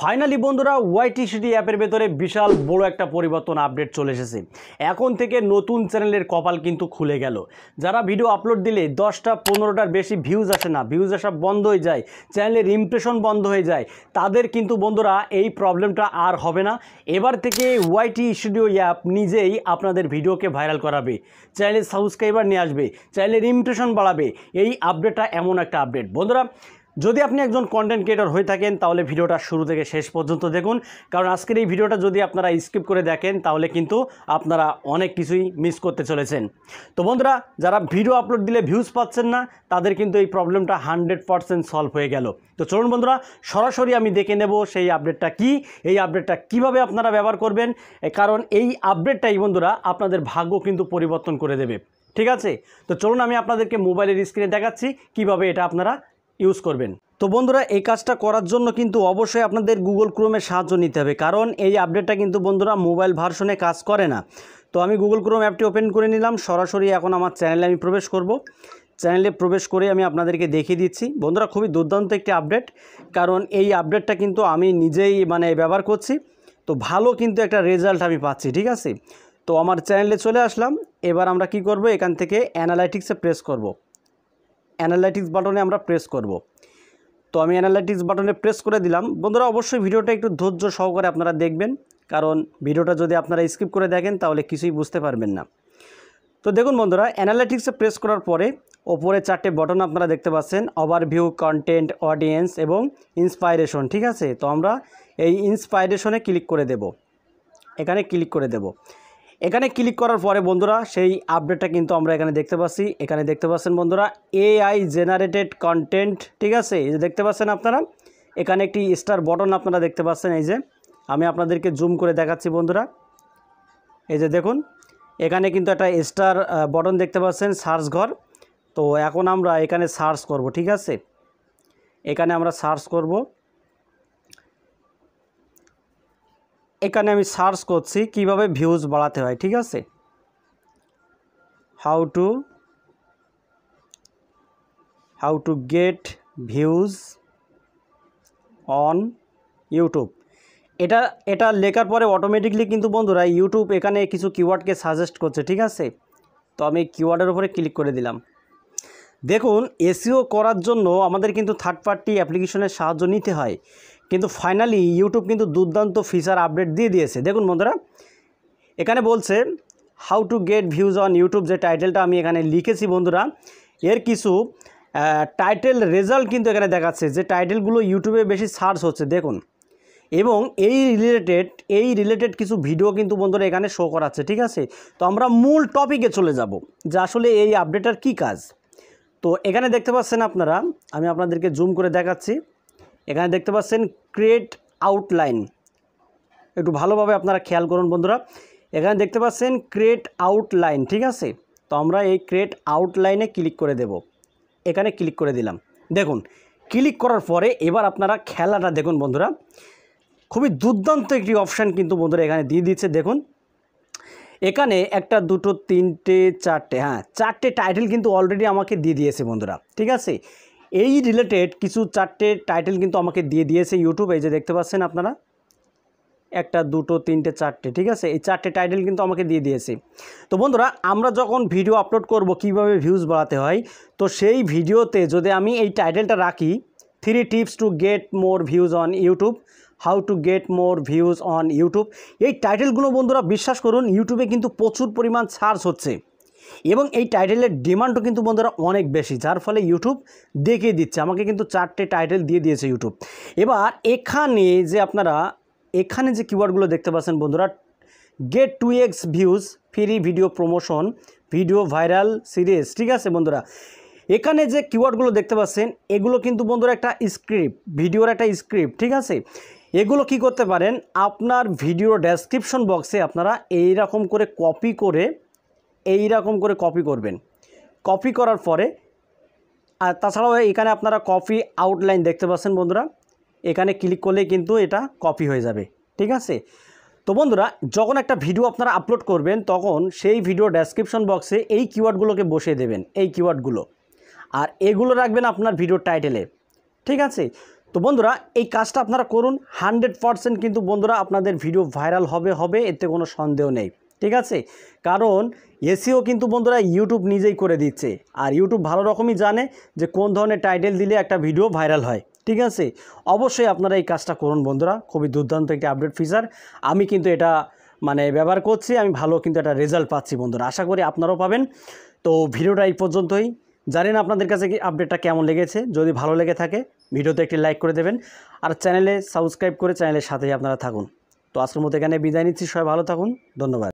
Finally বন্ধুরা ওয়াইটি city অ্যাপের ভেতরে বিশাল বড় একটা পরিবর্তন আপডেট চলে এসেছে। এখন থেকে নতুন চ্যানেলের কপাল কিন্তু খুলে গেল। যারা ভিডিও আপলোড দিলে 10টা 15টার বেশি ভিউজ আসে না, ভিউজ আসা বন্ধ হয়ে যায়, চ্যানেলের ইমপ্রেশন বন্ধ হয়ে যায়, তাদের কিন্তু বন্ধুরা এই প্রবলেমটা আর হবে না। এবার থেকে ওয়াইটি স্টুডিও অ্যাপ নিজেই আপনাদের ভিডিওকে ভাইরাল করাবে, চ্যানেলের সাবস্ক্রাইবার নিয়ে আসবে, চ্যানেলের ইমপ্রেশন বাড়াবে। এই আপডেটটা এমন একটা আপডেট বন্ধুরা, যদি আপনি একজন কন্টেন্ট ক্রিয়েটর হয়ে থাকেন তাহলে ভিডিওটা শুরু থেকে শেষ পর্যন্ত দেখুন, কারণ আজকের এই ভিডিওটা যদি আপনারা স্কিপ করে দেখেন তাহলে কিন্তু আপনারা অনেক কিছুই মিস করতে চলেছেন। তো বন্ধুরা, যারা ভিডিও আপলোড দিলে ভিউজ পাচ্ছেন না তাদের কিন্তু এই প্রবলেমটা 100% সলভ হয়ে গেল। তো চলুন বন্ধুরা, সরাসরি আমি দেখে নেব সেই আপডেটটা কি, এই আপডেটটা কিভাবে আপনারা ব্যবহার করবেন, কারণ এই আপডেটটাই বন্ধুরা আপনাদের ভাগ্য কিন্তু পরিবর্তন করে দেবে। ঠিক আছে, তো চলুন আমি আপনাদেরকে মোবাইলের স্ক্রিনে দেখাচ্ছি কিভাবে এটা আপনারা ইউজ করবেন। তো বন্ধুরা, এই কাজটা করার জন্য কিন্তু অবশ্যই আপনাদের গুগল ক্রোমের সাহায্য নিতে হবে, কারণ এই আপডেটটা কিন্তু বন্ধুরা মোবাইল ভার্সনে কাজ করে না। তো আমি গুগল ক্রোম অ্যাপটি ওপেন করে নিলাম, সরাসরি এখন আমার চ্যানেলে আমি প্রবেশ করব। চ্যানেলে প্রবেশ করে আমি আপনাদেরকে দেখিয়ে দিচ্ছি বন্ধুরা, খুবই দুর্দান্ত একটি আপডেট, কারণ এই আপডেটটা কিন্তু আমি নিজেই ব্যবহার করছি, তো ভালো কিন্তু একটা রেজাল্ট আমি পাচ্ছি। ঠিক আছে, তো আমার চ্যানেলে চলে আসলাম। এবার আমরা কি করব, এখান থেকে অ্যানালাইটিক্সে প্রেস করব। অ্যানালাইটিক্স বাটনে আমরা প্রেস করব। তো আমি অ্যানালাইটিক্স বাটনে প্রেস করে দিলাম। বন্ধুরা, অবশ্যই ভিডিওটা একটু ধৈর্য সহকারে আপনারা দেখবেন, কারণ ভিডিওটা যদি আপনারা স্কিপ করে দেখেন তাহলে কিছুই বুঝতে পারবেন না। তো দেখুন বন্ধুরা, অ্যানালাইটিক্সে প্রেস করার পরে ওপরে 4টে বাটন আপনারা দেখতে পাচ্ছেন, ওভারভিউ, কন্টেন্ট, অডিয়েন্স এবং ইন্সপাইরেশন। ঠিক আছে, তো আমরা এই ইন্সপাইরেশনে ক্লিক করে দেব, এখানে ক্লিক করে দেব। এখানে ক্লিক করার পরে বন্ধুরা সেই আপডেটটা কিন্তু আমরা এখানে দেখতে পাচ্ছি। এখানে দেখতে পাচ্ছেন বন্ধুরা এআই জেনারেটেড কন্টেন্ট। ঠিক আছে, এই যে দেখতে পাচ্ছেন আপনারা, এখানে একটি স্টার বটন আপনারা দেখতে পাচ্ছেন। এই যে আমি আপনাদেরকে জুম করে দেখাচ্ছি বন্ধুরা, এই যে দেখুন এখানে কিন্তু একটা স্টার বটন দেখতে পাচ্ছেন, সার্চ ঘর। তো এখন আমরা এখানে সার্চ করব। ঠিক আছে, এখানে আমরা সার্চ করব। এখানে আমি সার্চ করছি কিভাবে ভিউজ বাড়াতে হয়। ঠিক আছে, how to get views on YouTube. এটা লেখার পরে অটোমেটিকলি কিন্তু বন্ধুরা ইউটিউব এখানে কিছু কিওয়ার্ডকে সাজেস্ট করছে। ঠিক আছে, তো আমি কিওয়ার্ডের উপরে ক্লিক করে দিলাম। দেখুন, এসইও করার জন্য আমাদের কিন্তু থার্ড পার্টি অ্যাপ্লিকেশনের সাহায্য নিতে হয়, কিন্তু ফাইনালি ইউটিউব কিন্তু দুর্দান্ত ফিচার আপডেট দিয়ে দিয়েছে। দেখুন বন্ধুরা, এখানে বলছে how to get views on YouTube, যে টাইটেলটা আমি এখানে লিখেছি বন্ধুরা, এর কিছু টাইটেল রেজাল্ট কিন্তু এখানে দেখাচ্ছে, যে টাইটেলগুলো ইউটিউবে বেশি সার্চ হচ্ছে দেখুন, এবং এই রিলেটেড কিছু ভিডিও কিন্তু বন্ধুরা এখানে শো করাচ্ছে। ঠিক আছে, তো আমরা মূল টপিকে চলে যাব যে আসলে এই আপডেটার কী কাজ। তো এখানে দেখতে পাচ্ছেন আপনারা, আমি আপনাদেরকে জুম করে দেখাচ্ছি। এখানে দেখতে পাচ্ছেন ক্রিয়েট আউটলাইন, একটু ভালোভাবে আপনারা খেয়াল করুন বন্ধুরা। এখানে দেখতে পাচ্ছেন ক্রিয়েট আউটলাইন। ঠিক আছে, তো আমরা এই ক্রিয়েট আউটলাইনে ক্লিক করে দেব। এখানে ক্লিক করে দিলাম। দেখুন, ক্লিক করার পরে এবার আপনারা খেলাটা দেখুন বন্ধুরা, খুবই দুর্দান্ত একটি অপশান কিন্তু বন্ধুরা এখানে দিয়ে দিচ্ছে। দেখুন এখানে 1 2 3 4 4টে টাইটেল কিন্তু অলরেডি আমাকে দিয়ে দিয়েছে বন্ধুরা। ঠিক আছে, এই রিলেটেড কিছু 4টে টাইটেল কিন্তু আমাকে দিয়ে দিয়েছে ইউটিউব। এই যে দেখতে পাচ্ছেন আপনারা 1 2 3 4টে। ঠিক আছে, এই 4টে টাইটেল কিন্তু আমাকে দিয়ে দিয়েছে। তো বন্ধুরা, আমরা যখন ভিডিও আপলোড করব কিভাবে ভিউজ বাড়াতে হয়, তো সেই ভিডিওতে যদি আমি এই টাইটেলটা রাখি, 3 tips to get more views on YouTube, how to get more views on YouTube, এই টাইটেলগুলো বন্ধুরা বিশ্বাস করুন ইউটিউবে কিন্তু প্রচুর পরিমাণ সার্চ হচ্ছে, এবং এই টাইটেলের ডিমান্ডও কিন্তু বন্ধুরা অনেক বেশি, যার ফলে ইউটিউব দেখিয়ে দিচ্ছে। আমাকে কিন্তু 4টে টাইটেল দিয়ে দিয়েছে ইউটিউব। এবার এখানে যে কিওয়ার্ডগুলো দেখতে পাচ্ছেন বন্ধুরা, get 2x views, free video promotion, video viral series. ঠিক আছে বন্ধুরা, এখানে যে কিওয়ার্ডগুলো দেখতে পাচ্ছেন এগুলো কিন্তু বন্ধুরা একটা স্ক্রিপ্ট, ভিডিওর একটা স্ক্রিপ্ট। ঠিক আছে, এগুলো কি করতে পারেন, আপনার ভিডিও ডেসক্রিপশন বক্সে আপনারা এইরকম করে কপি করবেন। কপি করার পরে আর তাছাড়াও এখানে আপনারা কপি আউটলাইন দেখতে পাচ্ছেন বন্ধুরা, এখানে ক্লিক করলেই কিন্তু এটা কপি হয়ে যাবে। ঠিক আছে, তো বন্ধুরা যখন একটা ভিডিও আপনারা আপলোড করবেন তখন সেই ভিডিও ডেসক্রিপশন বক্সে এই কিওয়ার্ডগুলোকে বসিয়ে দেবেন, এই কিওয়ার্ডগুলো, আর এগুলো রাখবেন আপনার ভিডিওর টাইটেলে। ঠিক আছে, তো বন্ধুরা এই কাজটা আপনারা করুন, 100% কিন্তু বন্ধুরা আপনাদের ভিডিও ভাইরাল হবে, এতে কোনো সন্দেহ নেই। ঠিক আছে, কারণ এসইও কিন্তু বন্ধুরা ইউটিউব নিজেই করে দিচ্ছে, আর ইউটিউব ভালো রকমই জানে যে কোন ধরনের টাইটেল দিলে একটা ভিডিও ভাইরাল হয়। ঠিক আছে, অবশ্যই আপনারা এই কাজটা করুন বন্ধুরা, খুবই দুর্দান্ত একটি আপডেট ফিচার। আমি কিন্তু এটা ব্যবহার করছি, আমি ভালো কিন্তু একটা রেজাল্ট পাচ্ছি বন্ধুরা, আশা করি আপনারাও পাবেন। তো ভিডিওটা এই পর্যন্তই। জানেন আপনাদের কাছে কি আপডেটটা কেমন লেগেছে, যদি ভালো লেগে থাকে ভিডিওতে একটি লাইক করে দেবেন, আর চ্যানেলে সাবস্ক্রাইব করে চ্যানেলের সাথেই আপনারা থাকুন। তো আজকের মতো এখানে বিদায় নিচ্ছি, সবাই ভালো থাকুন, ধন্যবাদ।